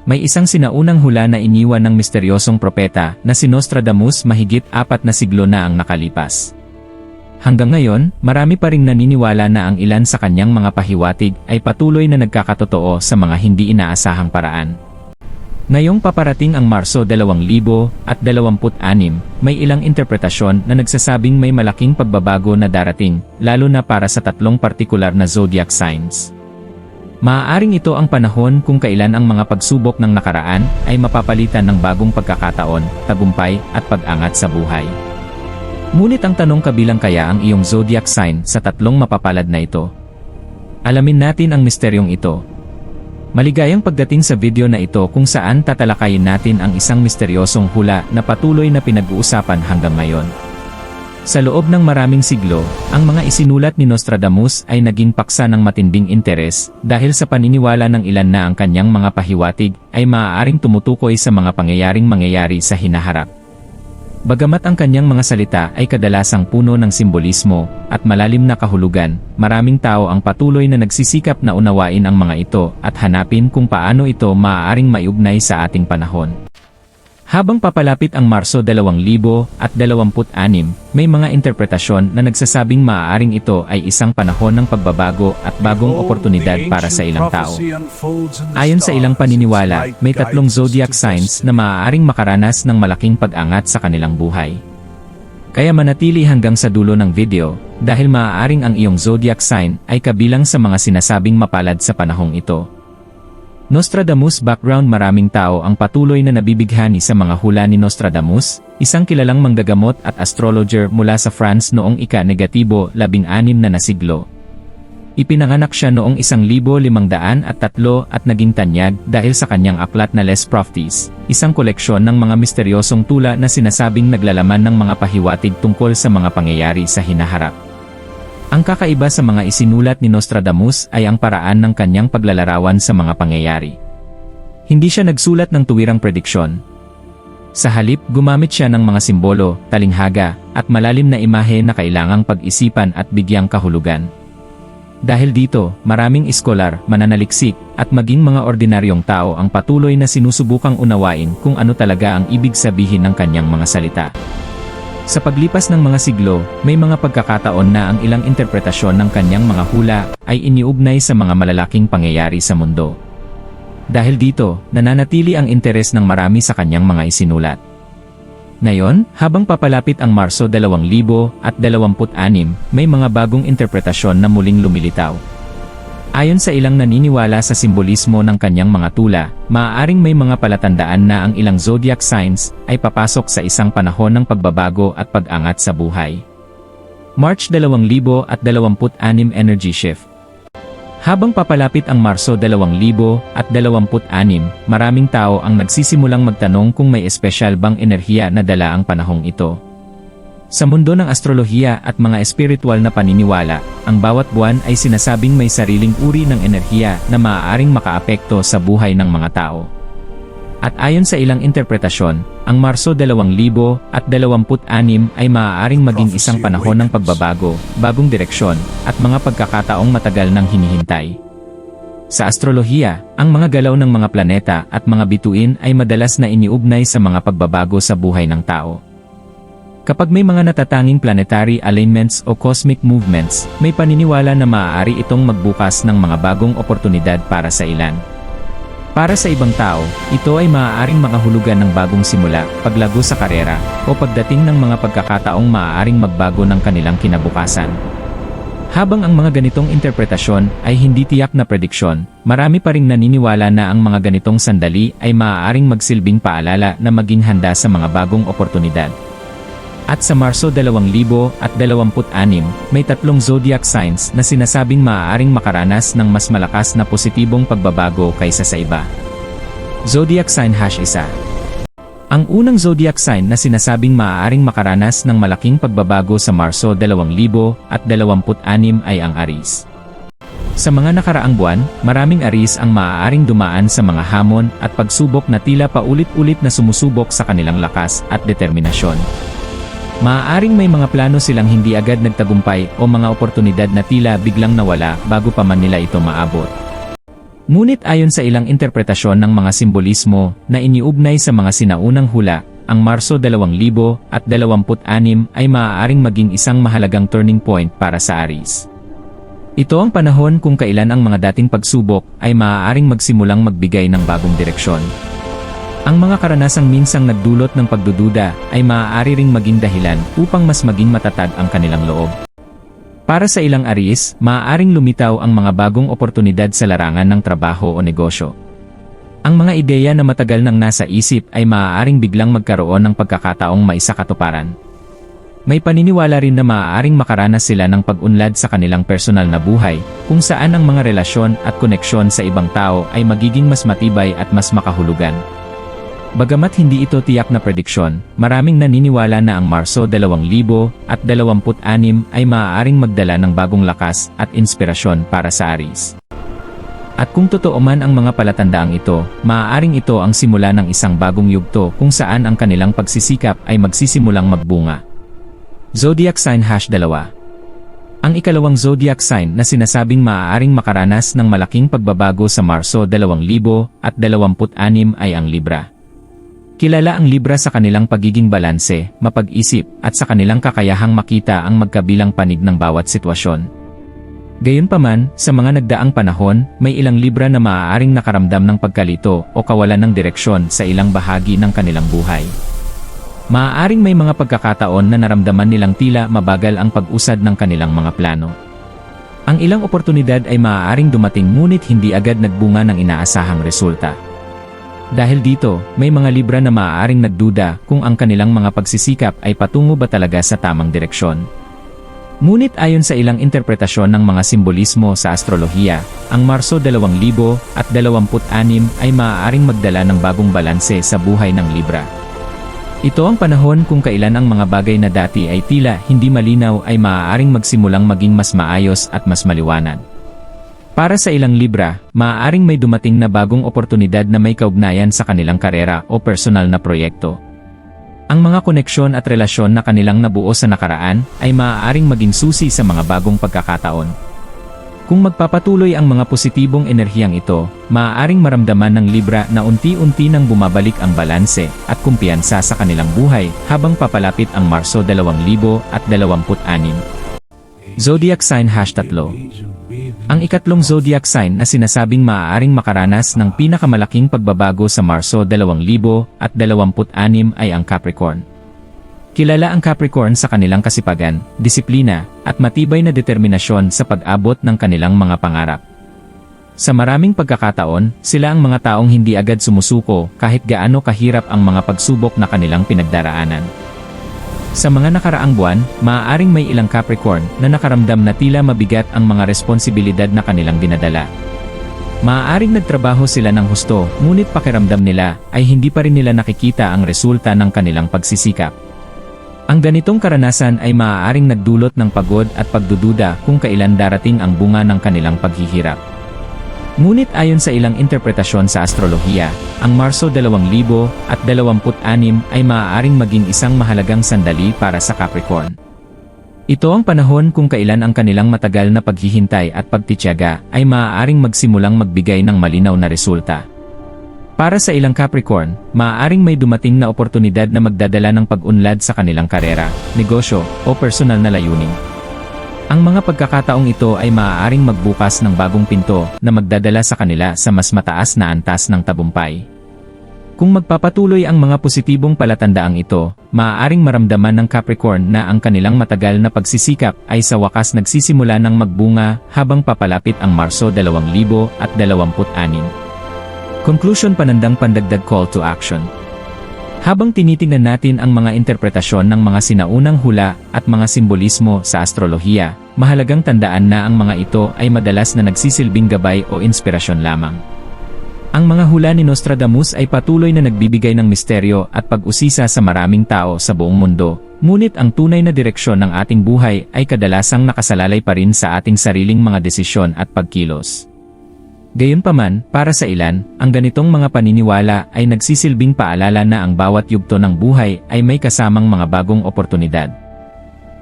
May isang sinaunang hula na iniwan ng misteryosong propeta na si Nostradamus mahigit 4 na siglo na ang nakalipas. Hanggang ngayon, marami pa ring naniniwala na ang ilan sa kanyang mga pahiwatig ay patuloy na nagkakatotoo sa mga hindi inaasahang paraan. Ngayong paparating ang Marso 2026, may ilang interpretasyon na nagsasabing may malaking pagbabago na darating, lalo na para sa 3 partikular na zodiac signs. Maaaring ito ang panahon kung kailan ang mga pagsubok ng nakaraan ay mapapalitan ng bagong pagkakataon, tagumpay, at pag-angat sa buhay. Ngunit ang tanong, kabilang kaya ang iyong zodiac sign sa 3 mapapalad na ito? Alamin natin ang misteryong ito. Maligayang pagdating sa video na ito kung saan tatalakayin natin ang isang misteryosong hula na patuloy na pinag-uusapan hanggang ngayon. Sa loob ng maraming siglo, ang mga isinulat ni Nostradamus ay naging paksa ng matinding interes dahil sa paniniwala ng ilan na ang kanyang mga pahiwatig ay maaaring tumutukoy sa mga pangyayaring mangyayari sa hinaharap. Bagamat ang kanyang mga salita ay kadalasang puno ng simbolismo at malalim na kahulugan, maraming tao ang patuloy na nagsisikap na unawain ang mga ito at hanapin kung paano ito maaaring maiugnay sa ating panahon. Habang papalapit ang Marso 2026, may mga interpretasyon na nagsasabing maaaring ito ay isang panahon ng pagbabago at bagong oportunidad para sa ilang tao. Ayon sa ilang paniniwala, may 3 zodiac signs na maaaring makaranas ng malaking pag-angat sa kanilang buhay. Kaya manatili hanggang sa dulo ng video, dahil maaaring ang iyong zodiac sign ay kabilang sa mga sinasabing mapalad sa panahong ito. Nostradamus background. Maraming tao ang patuloy na nabibighani sa mga hula ni Nostradamus, isang kilalang manggagamot at astrologer mula sa France noong ika-16 na siglo. Ipinanganak siya noong 1503 at naging tanyag dahil sa kanyang aklat na Les Prophéties, isang koleksyon ng mga misteryosong tula na sinasabing naglalaman ng mga pahiwatig tungkol sa mga pangyayari sa hinaharap. Ang kakaiba sa mga isinulat ni Nostradamus ay ang paraan ng kanyang paglalarawan sa mga pangyayari. Hindi siya nagsulat ng tuwirang prediksyon. Sa halip, gumamit siya ng mga simbolo, talinghaga, at malalim na imahe na kailangang pag-isipan at bigyang kahulugan. Dahil dito, maraming iskolar, mananaliksik, at maging mga ordinaryong tao ang patuloy na sinusubukang unawain kung ano talaga ang ibig sabihin ng kanyang mga salita. Sa paglipas ng mga siglo, may mga pagkakataon na ang ilang interpretasyon ng kanyang mga hula ay iniugnay sa mga malalaking pangyayari sa mundo. Dahil dito, nananatili ang interes ng marami sa kanyang mga isinulat. Ngayon, habang papalapit ang Marso 2026, may mga bagong interpretasyon na muling lumilitaw. Ayon sa ilang naniniwala sa simbolismo ng kanyang mga tula, maaaring may mga palatandaan na ang ilang zodiac signs ay papasok sa isang panahon ng pagbabago at pag-angat sa buhay. March 2026 Energy Shift. Habang papalapit ang Marso 2026, maraming tao ang nagsisimulang magtanong kung may espesyal bang enerhiya na dala ang panahong ito. Sa mundo ng astrolohiya at mga espiritual na paniniwala, ang bawat buwan ay sinasabing may sariling uri ng enerhiya na maaaring makaapekto sa buhay ng mga tao. At ayon sa ilang interpretasyon, ang Marso 2026 ay maaaring maging isang panahon ng pagbabago, bagong direksyon, at mga pagkakataong matagal nang hinihintay. Sa astrolohiya, ang mga galaw ng mga planeta at mga bituin ay madalas na iniugnay sa mga pagbabago sa buhay ng tao. Kapag may mga natatanging planetary alignments o cosmic movements, may paniniwala na maaari itong magbukas ng mga bagong oportunidad para sa ilan. Para sa ibang tao, ito ay maaaring makahulugan ng bagong simula, paglago sa karera, o pagdating ng mga pagkakataong maaaring magbago ng kanilang kinabukasan. Habang ang mga ganitong interpretasyon ay hindi tiyak na prediksyon, marami pa ring naniniwala na ang mga ganitong sandali ay maaaring magsilbing paalala na maging handa sa mga bagong oportunidad. At sa Marso 2026, may 3 zodiac signs na sinasabing maaaring makaranas ng mas malakas na positibong pagbabago kaysa sa iba. Zodiac sign #1. Ang unang zodiac sign na sinasabing maaaring makaranas ng malaking pagbabago sa Marso 2026 ay ang Aries. Sa mga nakaraang buwan, maraming Aries ang maaaring dumaan sa mga hamon at pagsubok na tila paulit-ulit na sumusubok sa kanilang lakas at determinasyon. Maaaring may mga plano silang hindi agad nagtagumpay o mga oportunidad na tila biglang nawala bago pa man nila ito maabot. Ngunit ayon sa ilang interpretasyon ng mga simbolismo na iniugnay sa mga sinaunang hula, ang Marso 2026 ay maaaring maging isang mahalagang turning point para sa Aries. Ito ang panahon kung kailan ang mga dating pagsubok ay maaaring magsimulang magbigay ng bagong direksyon. Ang mga karanasang minsang nagdulot ng pagdududa ay maaari ring maging dahilan upang mas maging matatag ang kanilang loob. Para sa ilang Aries, maaaring lumitaw ang mga bagong oportunidad sa larangan ng trabaho o negosyo. Ang mga ideya na matagal nang nasa isip ay maaaring biglang magkaroon ng pagkakataong maisakatuparan. May paniniwala rin na maaaring makaranas sila ng pag-unlad sa kanilang personal na buhay, kung saan ang mga relasyon at koneksyon sa ibang tao ay magiging mas matibay at mas makahulugan. Bagamat hindi ito tiyak na prediksyon, maraming naniniwala na ang Marso 2026 ay maaaring magdala ng bagong lakas at inspirasyon para sa Aries. At kung totoo man ang mga palatandaang ito, maaaring ito ang simula ng isang bagong yugto kung saan ang kanilang pagsisikap ay magsisimulang magbunga. Zodiac Sign #2. Ang ikalawang zodiac sign na sinasabing maaaring makaranas ng malaking pagbabago sa Marso 2026 ay ang Libra. Kilala ang Libra sa kanilang pagiging balanse, mapag-isip, at sa kanilang kakayahang makita ang magkabilang panig ng bawat sitwasyon. Gayunpaman, sa mga nagdaang panahon, may ilang Libra na maaaring nakaramdam ng pagkalito o kawalan ng direksyon sa ilang bahagi ng kanilang buhay. Maaaring may mga pagkakataon na naramdaman nilang tila mabagal ang pag-usad ng kanilang mga plano. Ang ilang oportunidad ay maaaring dumating ngunit hindi agad nagbunga ng inaasahang resulta. Dahil dito, may mga Libra na maaaring nagduda kung ang kanilang mga pagsisikap ay patungo ba talaga sa tamang direksyon. Ngunit ayon sa ilang interpretasyon ng mga simbolismo sa astrolohiya, ang Marso 2026 ay maaaring magdala ng bagong balanse sa buhay ng Libra. Ito ang panahon kung kailan ang mga bagay na dati ay tila hindi malinaw ay maaaring magsimulang maging mas maayos at mas maliwanag. Para sa ilang Libra, maaaring may dumating na bagong oportunidad na may kaugnayan sa kanilang karera o personal na proyekto. Ang mga koneksyon at relasyon na kanilang nabuo sa nakaraan ay maaaring maging susi sa mga bagong pagkakataon. Kung magpapatuloy ang mga positibong enerhiyang ito, maaaring maramdaman ng Libra na unti-unti nang bumabalik ang balanse at kumpiyansa sa kanilang buhay habang papalapit ang Marso 2026. Zodiac Sign #3. Ang ikatlong zodiac sign na sinasabing maaaring makaranas ng pinakamalaking pagbabago sa Marso 2026 ay ang Capricorn. Kilala ang Capricorn sa kanilang kasipagan, disiplina, at matibay na determinasyon sa pag-abot ng kanilang mga pangarap. Sa maraming pagkakataon, sila ang mga taong hindi agad sumusuko kahit gaano kahirap ang mga pagsubok na kanilang pinagdaraanan. Sa mga nakaraang buwan, maaaring may ilang Capricorn na nakaramdam na tila mabigat ang mga responsibilidad na kanilang dinadala. Maaaring nagtrabaho sila ng husto, ngunit pakiramdam nila ay hindi pa rin nila nakikita ang resulta ng kanilang pagsisikap. Ang ganitong karanasan ay maaaring nagdulot ng pagod at pagdududa kung kailan darating ang bunga ng kanilang paghihirap. Ngunit ayon sa ilang interpretasyon sa astrolohiya, ang Marso 2026 ay maaaring maging isang mahalagang sandali para sa Capricorn. Ito ang panahon kung kailan ang kanilang matagal na paghihintay at pagtitiyaga ay maaaring magsimulang magbigay ng malinaw na resulta. Para sa ilang Capricorn, maaaring may dumating na oportunidad na magdadala ng pag-unlad sa kanilang karera, negosyo, o personal na layunin. Ang mga pagkakataong ito ay maaaring magbukas ng bagong pinto na magdadala sa kanila sa mas mataas na antas ng tagumpay. Kung magpapatuloy ang mga positibong palatandaang ito, maaaring maramdaman ng Capricorn na ang kanilang matagal na pagsisikap ay sa wakas nagsisimula ng magbunga habang papalapit ang Marso 2026. Conclusion. Panandang pandagdag call to action. Habang tinitingnan natin ang mga interpretasyon ng mga sinaunang hula at mga simbolismo sa astrolohiya, mahalagang tandaan na ang mga ito ay madalas na nagsisilbing gabay o inspirasyon lamang. Ang mga hula ni Nostradamus ay patuloy na nagbibigay ng misteryo at pag-usisa sa maraming tao sa buong mundo, ngunit ang tunay na direksyon ng ating buhay ay kadalasang nakasalalay pa rin sa ating sariling mga desisyon at pagkilos. Gayunpaman, para sa ilan, ang ganitong mga paniniwala ay nagsisilbing paalala na ang bawat yugto ng buhay ay may kasamang mga bagong oportunidad.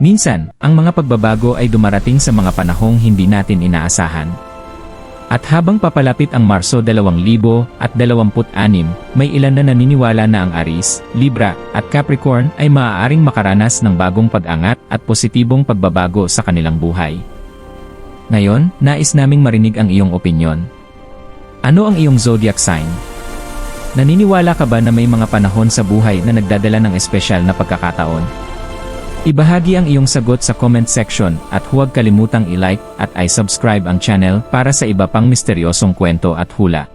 Minsan, ang mga pagbabago ay dumarating sa mga panahong hindi natin inaasahan. At habang papalapit ang Marso 2026, may ilan na naniniwala na ang Aries, Libra, at Capricorn ay maaaring makaranas ng bagong pag-angat at positibong pagbabago sa kanilang buhay. Ngayon, nais naming marinig ang iyong opinyon. Ano ang iyong zodiac sign? Naniniwala ka ba na may mga panahon sa buhay na nagdadala ng espesyal na pagkakataon? Ibahagi ang iyong sagot sa comment section at huwag kalimutang i-like at i-subscribe ang channel para sa iba pang misteryosong kwento at hula.